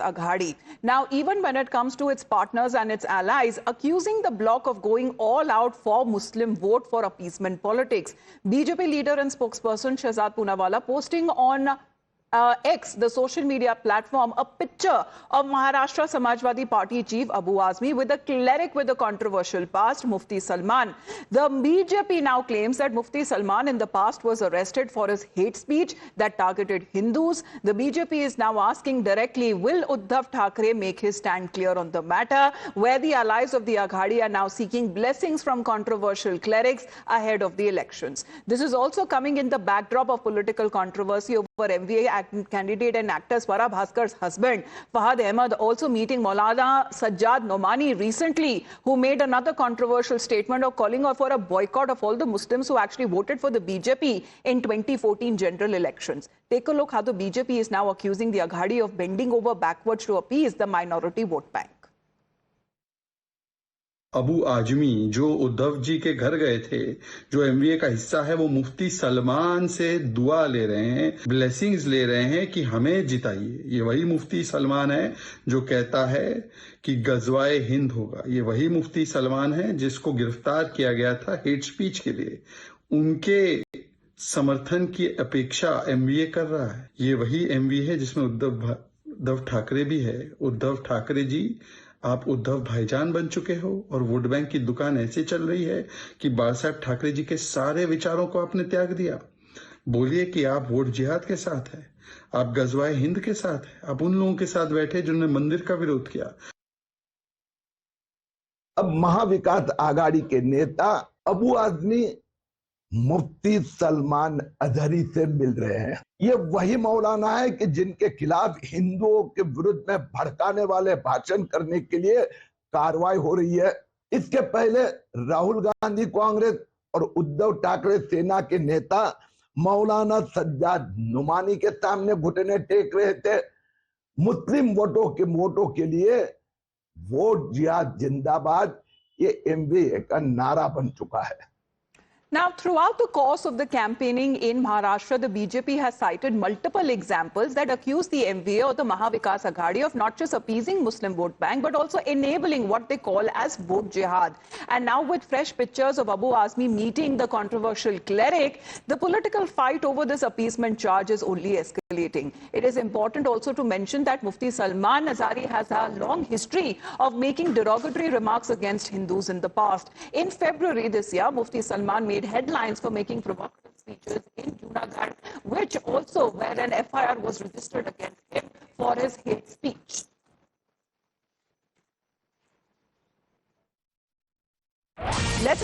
Aghadi. Now, even when it comes to its partners and its allies, accusing the bloc of going all out for Muslim vote for appeasement politics. BJP leader and spokesperson Shehzad Poonawalla posting on X, the social media platform, a picture of Maharashtra Samajwadi Party chief Abu Azmi with a cleric with a controversial past, Mufti Salman. The BJP now claims that Mufti Salman in the past was arrested for his hate speech that targeted Hindus. The BJP is now asking directly, will Uddhav Thackeray make his stand clear on the matter, where the allies of the Aghadi are now seeking blessings from controversial clerics ahead of the elections. This is also coming in the backdrop of political controversy over MVA candidate and actor Swara Bhaskar's husband, Fahad Ahmed, also meeting Maulana Sajjad Nomani recently, who made another controversial statement of calling for a boycott of all the Muslims who actually voted for the BJP in 2014 general elections. Take a look how the BJP is now accusing the Aghadi of bending over backwards to appease the minority vote bank. Abu Azmi जो उद्धव जी के घर गए थे, जो MVA का हिस्सा है, वो मुफ्ती सलमान से दुआ ले रहे हैं, ब्लेसिंग्स ले रहे हैं कि हमें जिताइए। ये वही मुफ्ती सलमान है जो कहता है कि गजवाए हिंद होगा। ये वही मुफ्ती सलमान है जिसको गिरफ्तार किया गया था हेट स्पीच के लिए। उनके समर्थन की अपेक्षा एमवीए कर रहा है। ये वही एमवीए है जिसमें उद्धव ठाकरे भी है। उद्धव ठाकरे जी, आप उद्धव भाईजान बन चुके हो और वोट बैंक की दुकान ऐसे चल रही है कि बाला साहब ठाकरे जी के सारे विचारों को आपने त्याग दिया। बोलिए कि आप वोट जिहाद के साथ हैं, आप गजवाए हिंद के साथ हैं, आप उन लोगों के साथ बैठे जिन्होंने मंदिर का विरोध किया। अब महाविकास आघाड़ी के नेता अबू आजमी मुफ्ती सलमान अजहरी से मिल रहे हैं। ये वही मौलाना है कि जिनके खिलाफ हिंदुओं के विरुद्ध में भड़काने वाले भाषण करने के लिए कार्रवाई हो रही है। इसके पहले राहुल गांधी कांग्रेस और उद्धव ठाकरे सेना के नेता मौलाना सज्जाद नुमानी के सामने घुटने टेक रहे थे। मुस्लिम वोटों के लिए वोट जिहाद जिंदाबाद ये एमवीए का नारा बन चुका है। Now, throughout the course of the campaigning in Maharashtra, the BJP has cited multiple examples that accuse the MVA or the Mahavikas Aghadi of not just appeasing Muslim vote bank, but also enabling what they call as vote jihad. And now with fresh pictures of Abu Azmi meeting the controversial cleric, the political fight over this appeasement charge is only escalating. It is important also to mention that Mufti Salman Azhari has a long history of making derogatory remarks against Hindus in the past. In February this year, Mufti Salman made headlines for making provocative speeches in Junagadh, which also where an FIR was registered against him for his hate speech. Let's